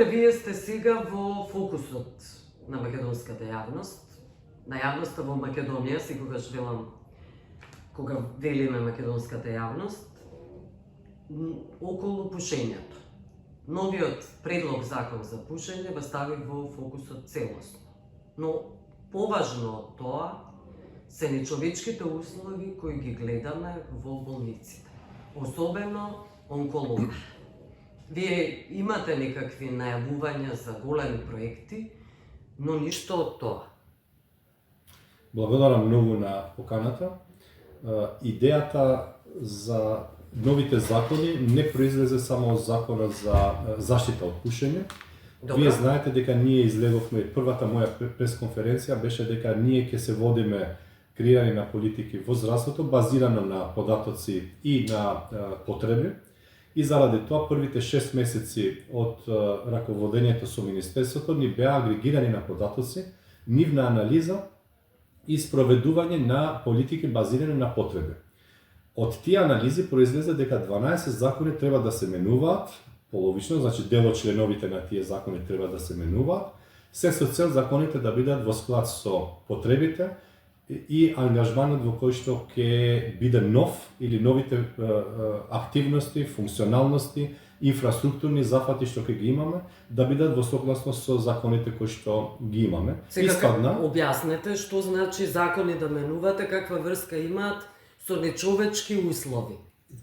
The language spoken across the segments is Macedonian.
Министре, вие сте сега во фокусот на македонската јавност, на јавноста во Македонија, секогаш велам, кога велиме македонската јавност, околу пушењето. Новиот предлог закон за пушење го стави во фокусот целосно. Но поважно од тоа се нечовечките услови кои ги гледаме во болниците, особено онкологија. Вие имате некакви најавувања за големи проекти, но ништо од тоа. Благодарам многу на поканата. Идејата за новите закони не произлезе само од законот за заштита од пушење. Вие знаете дека ние излеговме, првата моја пресконференција беше дека ние ќе се водиме креирање на политики во здравството базирано на податоци и на потреби. И заради тоа првите 6 месеци од раководењето со Министерството ни беа агрегирани на податоци, нивна анализа и спроведување на политики базирани на потреби. Од тие анализи произлезе дека 12 закони треба да се менуваат, половично, значи дел од членовите на тие закони треба да се менуваат, се со цел законите да бидат во склад со потребите и ангажманот во кој што ќе биде нов или новите активности, функционалности, инфраструктурни зафати што ќе ги имаме, да бидат во согласност со законите кои што ги имаме. Сега објаснете што значи закони да менувате, каква врска имаат со нечовечки услови.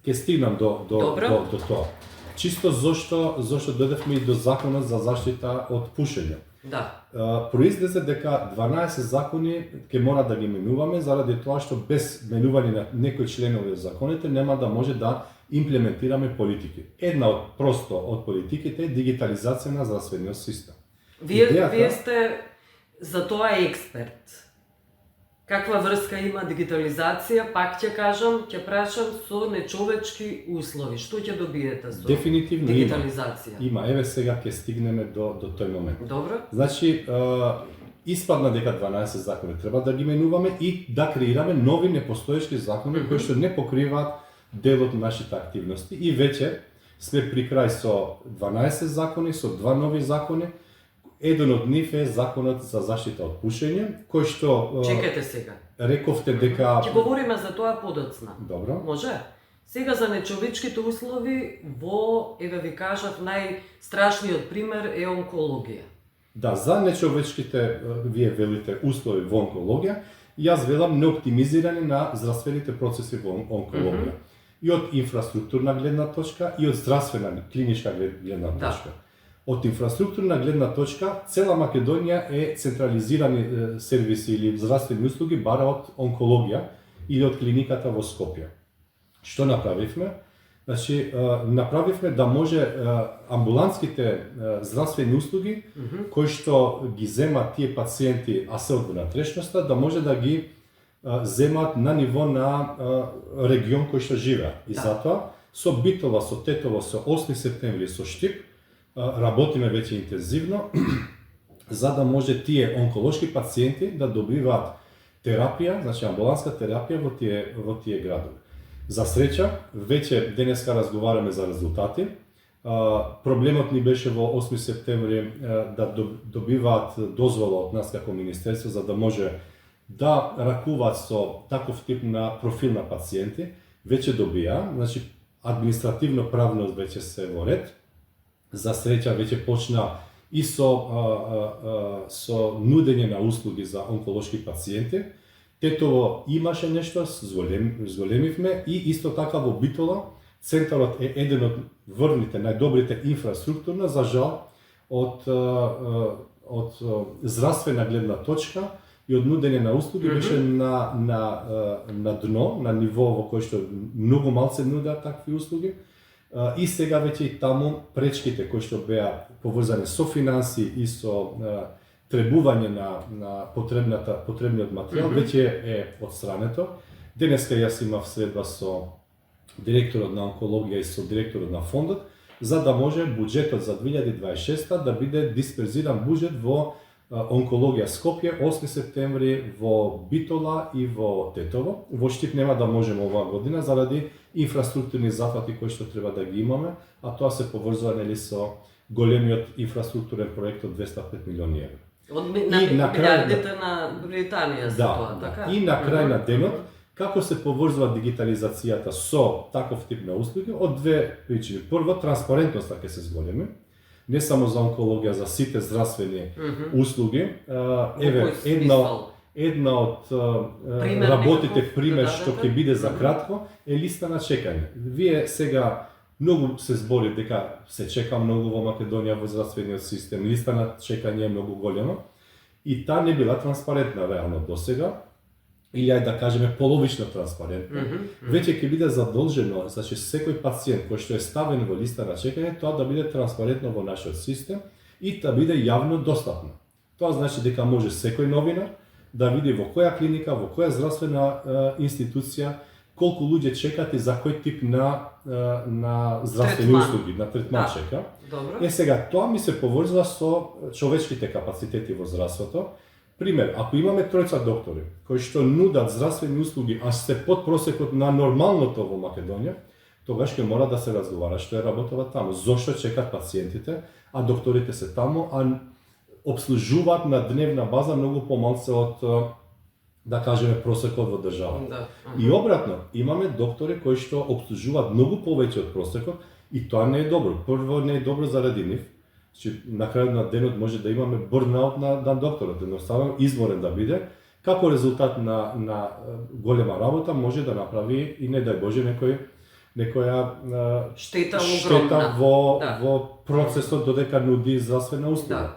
Ќе стигнам до тоа. Чисто зошто дојдевме и до законот за заштита од пушење. Да. Произлезе дека 12 закони ќе мора да ги менуваме заради тоа што без менување на некои членови од законите нема да може да имплементираме политики. Една од политиките е дигитализација на здравствениот систем. Вие сте за тоа експерт. Каква врска има дигитализација, пак ќе кажам, ќе прашам, со нечовечки услови. Што ќе добиете со дигитализација? Има. Еве сега ќе стигнеме до тој момент. Добро. Значи, испадна дека 12 закони треба да ги менуваме и да креираме нови непостоечки закони кои што не покриваат дел од нашите активности. И веќе сме при крај со 12 закони, со 2 нови закони. Еден од нив е законот за заштита од пушење, кој што Чекайте сега. Рековте дека ќе говориме за тоа подоцна. Добро. Може? Сега за нечовечките услови во, еве ви кажав, најстрашниот пример е онкологија. Да, за нечовечките, вие велите, услови во онкологија, јас велам неоптимизирање на здравствените процеси во онкологија. И од инфраструктурна гледна точка, и од здравствена, клиничка гледна точка. Да. Од инфраструктурна гледна точка, цела Македонија е централизирани сервиси или здравствени услуги бара од онкологија или од клиниката во Скопје. Што направивме? Значи, направивме да може амбулантските здравствени услуги, кои што ги земат тие пациенти, а се од внатрешноста, да може да ги земат на ниво на регион кој што живеат. И затоа, со Битола, со Тетово, со 8 септември, со Штип, работиме веќе интензивно, за да може тие онколошки пациенти да добиваат терапија, значи амбулантска терапија во тие градови. За среќа, веќе денеска разговараме за резултати. Проблемот ни беше во 8 септември да добиваат дозвола од нас како министерство за да може да ракуваат со таков тип на профил на пациенти. Веќе добија, значи административно правно веќе се во ред. За среќа веќе почна и со нудење на услуги за онколошки пациенти. Тетово имаше нешто, зголемивме и исто така во Битола центарот е еден од врвните, најдобрите инфраструктурна, за жал од здравствена гледна точка и од нудење на услуги беше на дно, на ниво во кој што многу малце нудат такви услуги. И сега веќе и таму пречките кои што беа поврзани со финанси и со требување на потребниот материјал веќе е одстрането. Денеска јас имав средба со директорот на онкологија и со директорот на фондот, за да може буџетот за 2026 да биде дисперзиран буџет во онкологија Скопје, 8 септември, во Битола и во Тетово. Во Штип нема да можеме оваа година заради инфраструктурни зафати кои што треба да ги имаме, а тоа се поврзува нели со големиот инфраструктурен проект од 205 милиони евра. Од И на крај милиардите на Британија се тоа, така? И на крај на денот, како се поврзува дигитализацијата со таков тип на услуги, од две причини. Прво, транспарентноста ќе се зголеми, не само за онкологија, за сите здравствени услуги. Еве, една од работите пример што ќе биде за кратко е листа на чекање. Вие сега многу се збори дека се чека многу во Македонија во здравствениот систем, листа на чекање е многу голема и таа не била транспарентна реално досега, или ајде да кажеме половично транспарентна. Веќе ќе биде задолжено, значи секој пациент кој што е ставен во листа на чекање, тоа да биде транспарентно во нашиот систем и да биде јавно достапно. Тоа значи дека може секој новинар да види во која клиника, во која здравствена институција, колку луѓе чекат и за кој тип на здравствени услуги, на третман чека. Добро. Сега, тоа ми се поврзува со човечките капацитети во здравството. Пример, ако имаме тројца доктори кои што нудат здравствени услуги, а се под просекот на нормалното во Македонија, тогаш ќе мора да се разговара што е работува таму. Зошто чекат пациентите, а докторите се таму, а обслужуваат на дневна база многу помалку од, да кажеме, просекот во државата. И обратно, имаме доктори кои што обслужуваат многу повеќе од просекот и тоа не е добро. Прво, не е добро заради нив. На крајот на денот може да имаме бърнаут на докторот, едноставно изморен да биде, како резултат на голема работа може да направи и не дај Боже некоја штета во процесот додека нуди здравствена услуга.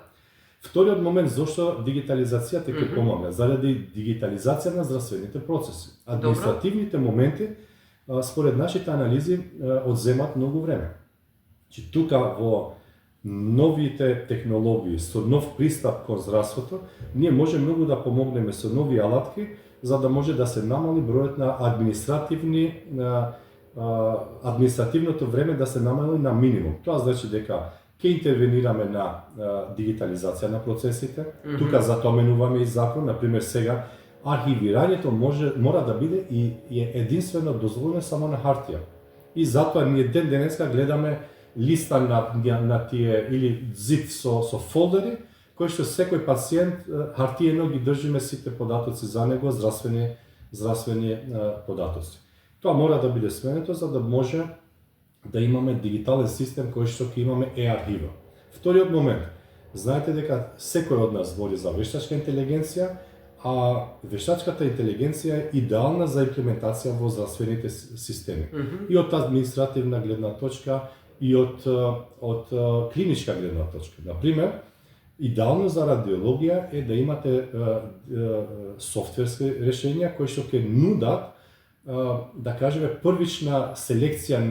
Вториот момент зошто дигитализацијата ќе помогне, заради дигитализација на здравствените процеси. Административните моменти според нашите анализи одземат многу време. Тука во новите технологии, со нов пристап кон здравството, ние може многу да помогнеме со нови алатки, за да може да се намали бројот на административното време да се намали на минимум. Тоа значи дека ќе интервенираме на дигитализација на процесите. Тука затоменуваме и закон, например сега архивирањето мора да биде и е единствено дозволено само на хартија. И затоа ние ден денеска гледаме листа на тие или зип со фолдери, кои што секој пациент хартиено ги држиме сите податоци за него, здравствени податоци. Тоа мора да биде сменето за да може да имаме дигитален систем кој што ќе имаме архива. Вториот момент, знаете дека секој од нас збори за вештачка интелигенција, а вештачката интелигенција е идеална за имплементација во здравствените системи. И од административна гледна точка, и од клиничка гледна точка. Например, идеално за радиологија е да имате софтверски решенија кои што ќе нудат, да кажеме, првична селекција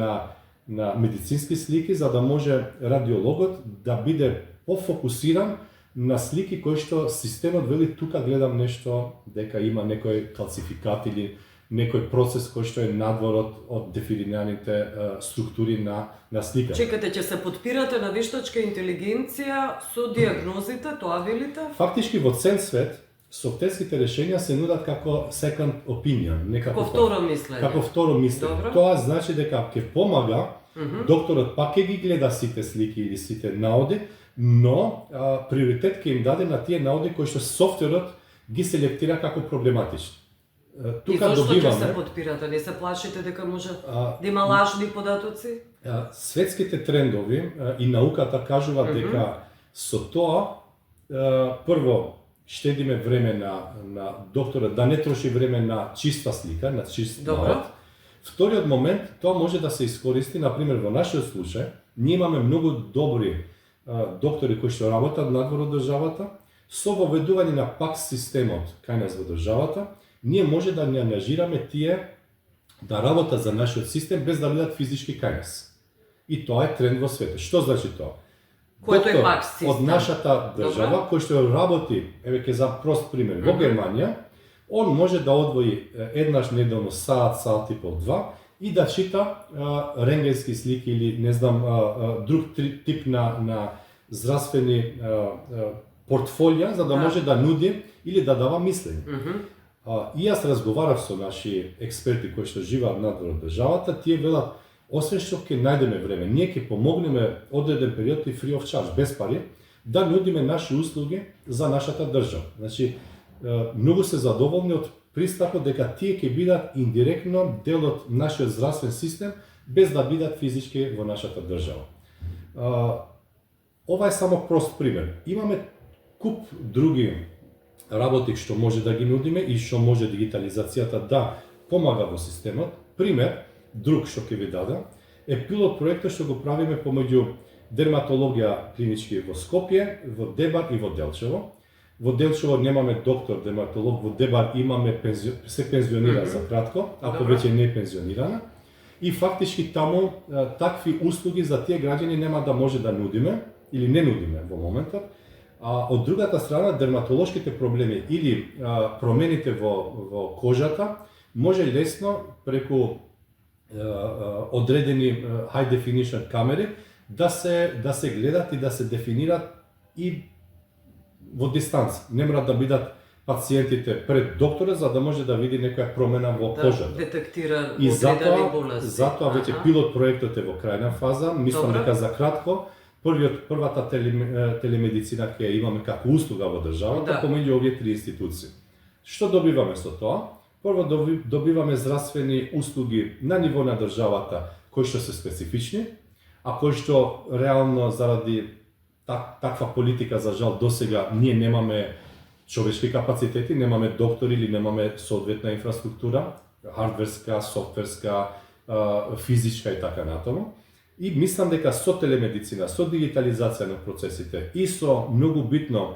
на медицински слики, за да може радиологот да биде пофокусиран на слики кои што системот вели тука гледам нешто, дека има некој калцификат или некој процес кој што е надвор од дефинираните структури на слика. Чекате, ќе се подпирате на вештачка интелигенција со диагнозите, тоа велите? Фактички во цел свет софтверските решенија се нудат како second opinion, како второ мислење. Како второ мислење. Тоа значи дека ќе помага докторот пак ќе ги гледа сите слики или сите наоди, но приоритет ќе им даде на тие наоди кои што софтверот ги селектира како проблематични. Тука и зашто ќе се подпирате? Не се плашите дека може да има лажни податоци? Светските трендови и науката кажуваат дека со тоа прво штедиме време на докторот да не троши време на чиста слика, на чист наод. Вториот момент, тоа може да се искористи, например во нашиот случај, ние имаме многу добри доктори кои што работат надвор од државата, со воведување на ПАКС системот кај нас во државата, ние може да не ангажираме тие да работат за нашиот систем без да бидат физички кај нас. И тоа е тренд во светот. Што значи тоа? Којто е ПАКС систем од нашата држава, кој што работи, еве ќе за прост пример, во Германија, он може да одвои еднаш неделно саат и пол, два и да чита рентгенски слики или не знам друг тип на здравствени портфолија за да може да нуди или да дава мислење. И јас разговарав со наши експерти кои што живеат надвор од државата, тие велат освен што ќе најдеме време, ние ќе помогнеме одреден период и free of charge, без пари, да нудиме наши услуги за нашата држава. Значи, многу се задоволни од пристапот дека тие ќе бидат индиректно дел од нашиот здравствен систем, без да бидат физички во нашата држава. Ова е само прост пример. Имаме куп други работи што може да ги нудиме и што може дигитализацијата да помага во системот. Пример, друг што ќе ви дадам, е пилот проектот што го правиме помеѓу дерматологија клинички во Скопје, во Дебар и во Делчево. Во Делчево немаме доктор дерматолог, во Дебар имаме се пензионира за кратко, ако веќе не е пензионирана. И фактички таму такви услуги за тие граѓани нема да може да нудиме или не нудиме во моментот. А од другата страна дерматолошките проблеми или промените во кожата може лесно преку одредени high definition камери да се гледат и да се дефинират и во дистанца. Не мора да бидат пациентите пред докторот за да може да види некоја промена во кожата. Да детектира и одредени болести. Затоа веќе пилот проектот е во крајна фаза. Мислам дека за кратко првата телемедицина ќе имаме како услуга во државата помеѓу овие три институции. Што добиваме со тоа? Прво добиваме здравствени услуги на ниво на државата кои што се специфични, а кои што реално заради таква политика за жал досега ние немаме човечки капацитети, немаме доктори или немаме соодветна инфраструктура, хардверска, софтверска, физичка и така натаму. И мислам дека со телемедицина, со дигитализација на процесите и со многу битно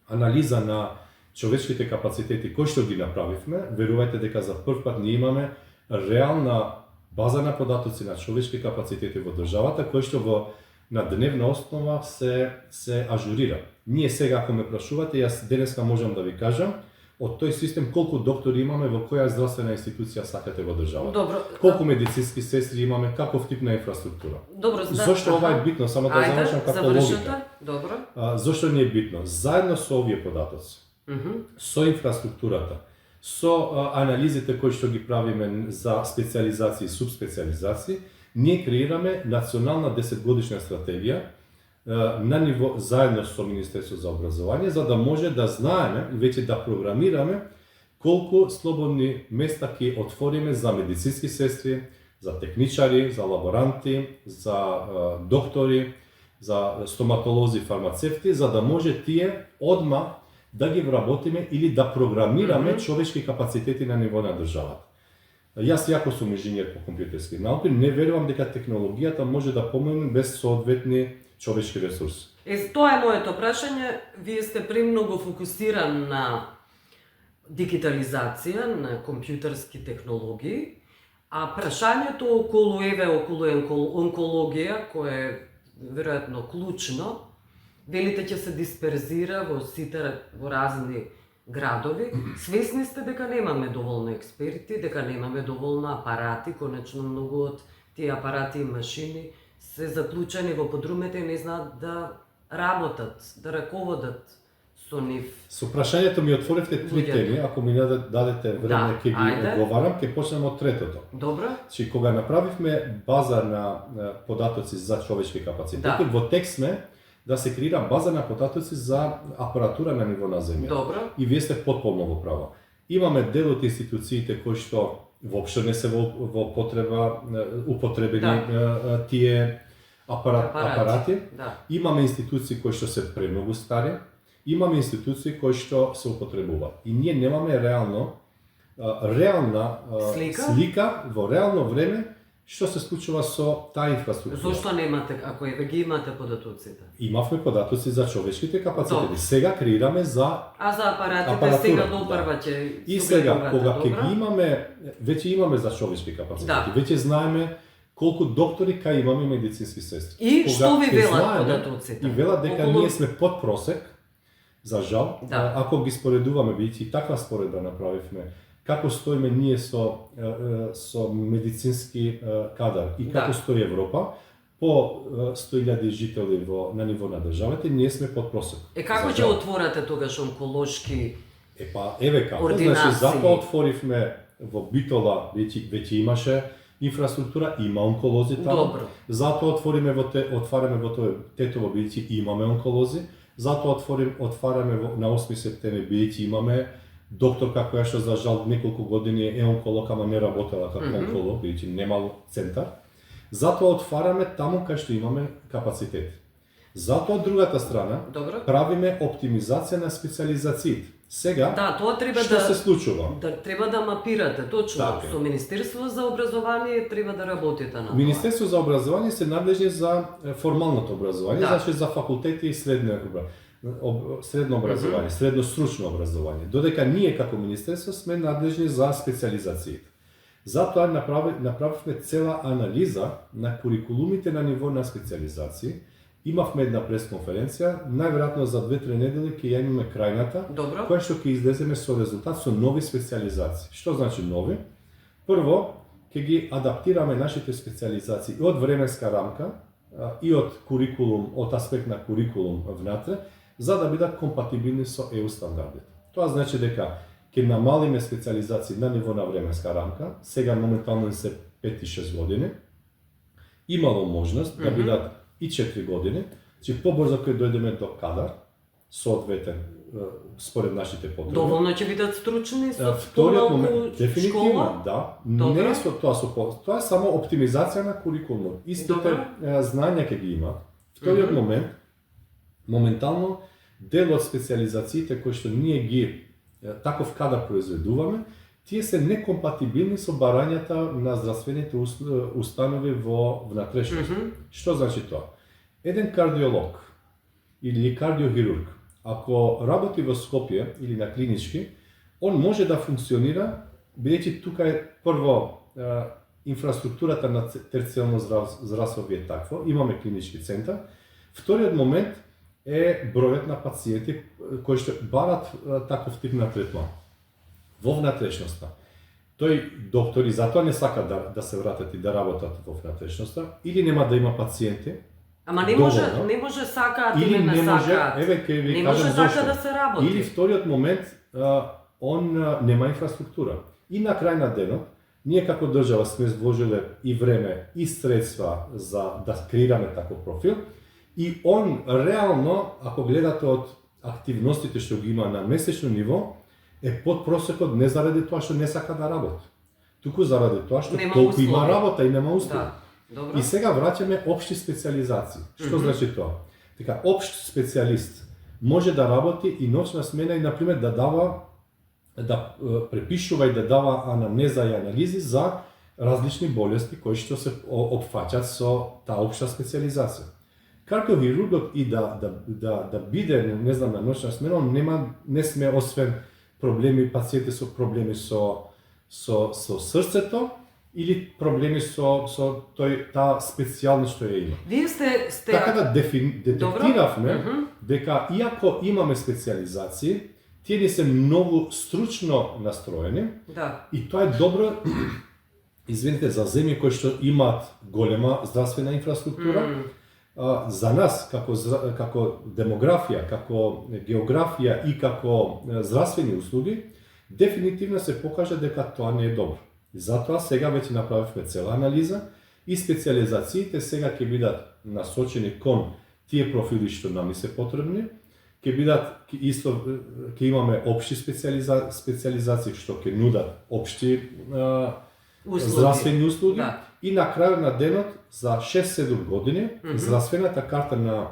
анализа на човечките капацитети кои што ги направивме, верувајте дека за прв пат ние имаме реална база на податоци на човечки капацитети во државата, кои што на дневна основа се ажурира. Ние сега, ако ме прашувате, јас денеска можам да ви кажам од тој систем колку доктори имаме, во која здравствена институција сакате во државата. Добро. Колку медицински сестри имаме, каков тип на инфраструктура. Добро, Зошто ова е битно? Само да завршам како логика. Добро. Зошто не е битно? Заедно со овие податоци, со инфраструктурата, со анализите кои што ги правиме за специализации и субспециализации, ние креираме национална 10-годишна стратегија на ниво заедно со Министерството за образование, за да може да знаеме и веќе да програмираме колку слободни места ќе отвориме за медицински сестри, за техничари, за лаборанти, за доктори, за стоматолози, фармацевти, за да може тие одма да ги вработиме или да програмираме човечки капацитети на ниво на државата. Јас јако сум инженер по компјутерски науки, не верувам дека технологијата може да помогне без соодветни човечки ресурси. Тоа е моето прашање. Вие сте премногу фокусиран на дигитализација, на компјутерски технологии, а прашањето околу онкологија, кое е веројатно клучно, велите ќе се дисперзира во разни градови. Свесни сте дека немаме доволно експерти, дека немаме доволно апарати, конечно многу од тие апарати и машини се заклучени во подрумите и не знаат да работат, да раководат со нив. Со прашањето ми отворивте три теми, ако ми дадете време ќе ги одговарам, ќе почнеме од третото. Добро. Значи кога направивме база на податоци за човечки капацитети, во текст сме да се креира база на податоци за апаратура на ниво на земја. Добро. И вие сте потполно во право. Имаме дел од институциите кои што воопшто не се во употребени тие апарати. Имаме институции кои што се премногу стари, имаме институции кои што се употребуваат. И ние немаме реална слика во реално време што се случува со таа инфраструктура. Зошто немате, ако ги имате податоците? Имавме податоци за човечките капацитети. Сега креираме за за апаратите сега допрва ќе. И сега кога ќе ги имаме, веќе имаме за човечки капацитети. Веќе знаеме колку доктори кај имаме медицински сестри. И што ви велат податоците? И велат дека ние сме под просек. За жал, ако ги споредуваме, бидејќи таква споредба направивме, како стоиме ние со медицински кадар и како стои Европа, по 100.000 жители на ниво на државите, ние сме под просек. Како ќе отворате тогаш онколошки еве како, значи затоа отворивме во Битола, веќе имаше инфраструктура, има онколози таму. Добро. Затоа отвораме во Тетово бидејќи имаме онколози. Затоа отвараме на 8 септември бидејќи имаме докторка која што за жал неколку години е онколог, ама не работела како онколог, бидејќи немало центар. Затоа отвараме таму кај што имаме капацитет. Затоа од другата страна Добро. правиме оптимизација на специализациите. Сега, Да, тоа треба што се случува? треба да мапирате точно Така е. со Министерство за образование треба да работите на тоа. Министерство за образование се надлежни за формалното образование, Да. значи за факултети и средно образование, средно стручно образование. Додека ние како министерство сме надлежни за специализациите. Затоа направивме цела анализа на курикулумите на ниво на специализации. Имавме една пресконференција, најверојатно за 2-3 недели ќе ја имаме крајната, Добро. која што ќе излеземе со резултат со нови специализации. Што значи нови? Прво, ќе ги адаптираме нашите специализации од временска рамка и од курикулум, од аспект на курикулум внатре, за да бидат компатибилни со ЕУ стандардите. Тоа значи дека ќе намалиме специализации на ниво на временска рамка, сега моментално се 5 и 6 години. Имало можност да бидат и 4 години, че побрзо ќе дојдеме до кадар, соодветен според нашите потреби. Доволно ќе бидат стручни со Вториот помалку момент, дефинитивно, школа? да, Добро. не е со тоа тоа е само оптимизација на курикулумот. Истите Добро. знања ќе ги има. Вториот момент, моментално дел од специализациите кои што ние ги таков кадар произведуваме, тие се некомпатибилни со барањата на здравствените установи во внатрешност. Што значи тоа? Еден кардиолог или кардиохирург, ако работи во Скопје или на клинички, он може да функционира, бидејќи тука е прво инфраструктурата на терцијално здравство е такво, имаме клинички центар. Вториот момент е бројот на пациенти кои што барат таков тип на третман во внатрешноста. Тој доктори затоа не сака да се вратат и да работат во внатрешноста, или нема да има пациенти. Ама не може сакаат или не сакаат. Еве ќе ви Не кажам може зошто. така да се работи. Или вториот момент, он нема инфраструктура. И на крај на денот, ние како држава сме вложиле и време и средства за да креираме таков профил, и он реално, ако гледате од активностите што ги има на месечно ниво, е под просекот не заради тоа што не сака да работи, туку заради тоа што Нема толку има услови. работа и нема услови. Да. Добро. И сега враќаме општи специализации. Што значи тоа? Така, општ специјалист може да работи и ночна смена и, например, да препишува и да дава анамнеза и анализи за различни болести кои што се опфаќаат со таа општа специализација. Кардиохирургот и да биде, не знам, на ночна смена, не сме освен проблеми, пациенти со проблеми со срцето, или проблеми со таа специјалност што ја има. Вие сте Така да детектиравме дека иако имаме специализации, тие не се многу стручно настроени, Да. и тоа е добро, извините, за земји кои што имаат голема здравствена инфраструктура. За нас, како демографија, како географија и како здравствени услуги, дефинитивно се покажа дека тоа не е добро. И затоа сега веќе направивме цела анализа и специализациите сега ќе бидат насочени кон тие профили што нам се потребни, ќе имаме општи специализации што ќе нудат општи здравствени услуги. Да. И на крајот на денот, за 6-7 години, здравствената карта на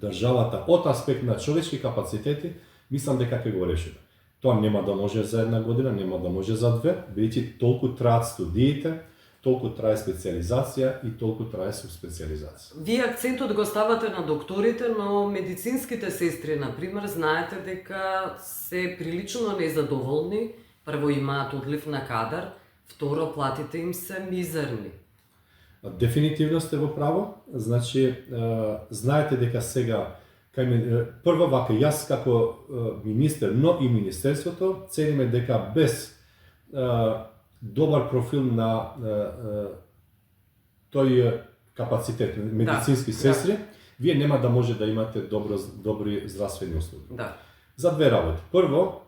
државата од аспект на човечки капацитети, мислам дека ќе го решиме. Тоа нема да може за една година, нема да може за две, бидејќи толку траат студиите, толку трае специализација и толку трае субспециализација. Вие акцентот го ставате на докторите, но медицинските сестри, например, знаете дека се прилично незадоволни. Прво, имаат одлив на кадар, второ, платите им се мизерни. Дефинитивно сте во право. Значи, знаете дека сега прво вака, јас како министер, но и министерството, цениме дека без добар профил на тој капацитет медицински сестри, вие нема да може да имате добри здравствени услуги. Да. За две работи. Прво,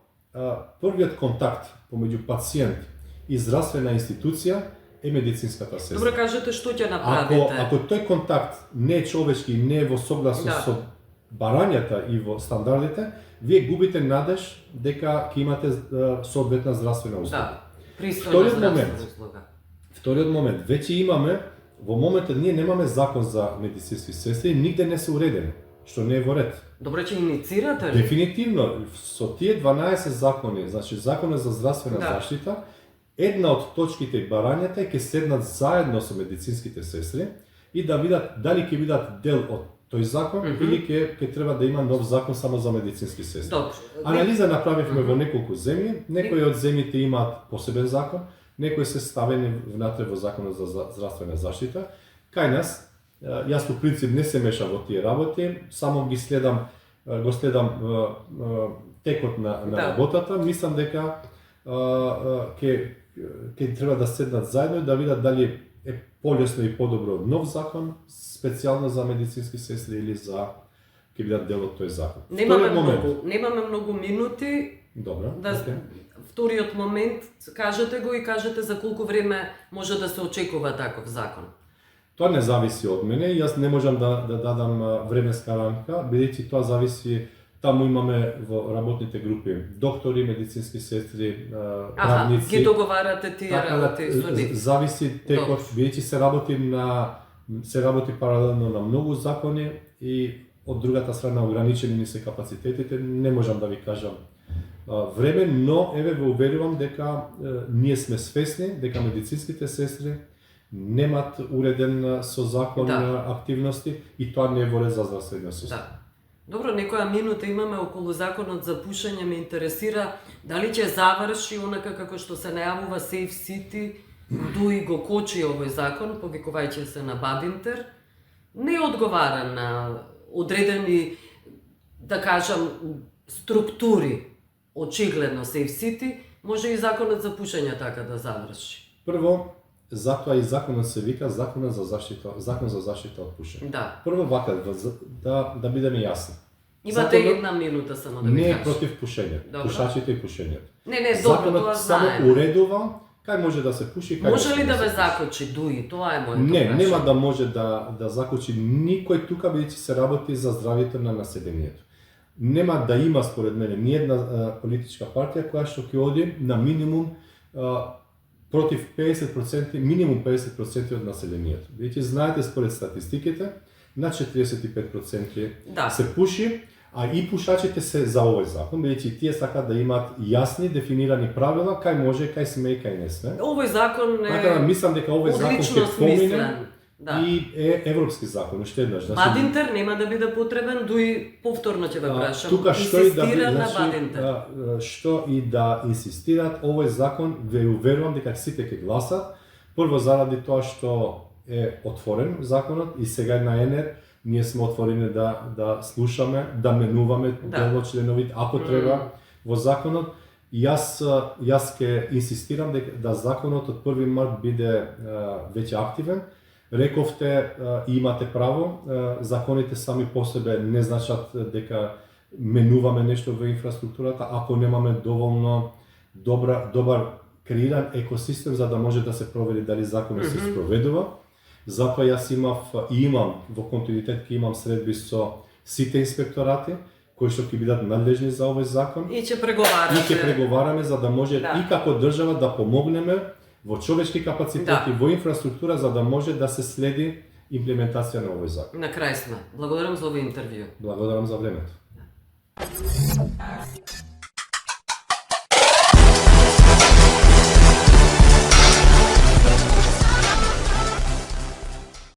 првиот контакт помеѓу пациент и здравствена институција е медицинската сестра. Добро, кажете што ќе направите. Ако тој контакт не е човечки, не е во согласност со барањата и во стандардите, вие губите надеж дека ќе имате соодветна здравствена услуга. Пристојна здравствена услуга. Вториот момент, веќе имаме, во моментот ние немаме закон за медицински сестри, нигде не се уредени, што не е во ред. Добро, ќе иницирате ли? Дефинитивно, со тие 12 закони, значи законот за здравствена заштита, една од точките и барањата е ќе седнат заедно со медицинските сестри и да видат дали ќе бидат дел од тој закон или ќе треба да има нов закон само за медицински сестри. Анализа направивме во неколку земји, некои од земјите имаат посебен закон, некои се ставени внатре во законот за здравствена заштита. Кај нас, јас по принцип не се мешам во тие работи, само го следам текот на работата. Мислам дека ќе треба да седнат заедно и да видат дали е полесно и подобро нов закон, специјално за медицински сестри или за ќе бидат дел од тој закон. Немаме многу минути. Добро. Вториот момент, кажете го и кажете за колку време може да се очекува таков закон. Тоа не зависи од мене, јас не можам да дадам временска рамка, бидејќи тоа зависи, таму имаме во работните групи доктори, медицински сестри, правници. Ги договарате тие работи со нив. Зависи текот, бидејќи се работи паралелно на многу закони и од другата страна ограничени ни се капацитетите, не можам да ви кажам време, но еве ве уверувам дека ние сме свесни дека медицинските сестри немат уреден со закон активности и тоа не е во ред за здравствениот систем. Добро, некоја минута имаме околу законот за пушење, ме интересира дали ќе заврши онака како што се најавува Safe City, Дуи го кочи овој закон, повикувајќи се на Бадинтер, не одговара на одредени, да кажам, структури. Очигледно Safe City, може и законот за пушење така да заврши. Прво, затоа и законот се вика закон за заштита од пушење. Прво вака да бидеме јасни. Имате една минута само да ви кажам. Не е против пушење, пушачите и пушењето. Не, добро, тоа само уредува кај може да се пуши, кај може ли да ве закочи Дуи? Тоа е моето прашање. Не, нема да може да закочи никој тука, бидејќи се работи за здравјето на населението. Нема да има, според мене, ни една политичка партија која што ќе оди на минимум против 50%, минимум 50% од населението. Бидејќи знаете, според статистиките, на 45% се пуши, а и пушачите се за овој закон, бидејќи тие сакаат да имаат јасни, дефинирани правила, кај може, кај сме и кај не сме. Овој закон е така, мислам дека овој закон ќе помине и е европски закон, уште еднаш. Бадинтер нема да биде потребен, Дуи повторно ќе ве прашам. Тука што и да инсистираат, овој закон ве уверувам дека сите ќе гласат. Прво заради тоа што е отворен законот и сега на ЕНЕР ние сме отворени да слушаме, да менуваме дел од членовите, ако треба во законот. Јас ќе инсистирам да законот од 1 март биде веќе активен. Рековте и имате право, законите сами по себе не значат дека менуваме нешто во инфраструктурата, ако немаме доволно добар креиран екосистем за да може да се провери дали законот се спроведува. Затоа јас имам во континуитет ќе имам средби со сите инспекторати кои што ќе бидат надлежни за овој закон. И ќе преговараме за да може и како држава да помогнеме во човечки капацитети, во инфраструктура за да може да се следи имплементација на овој закон. На крај сме. Благодарам за овој интервју. Благодарам за времето.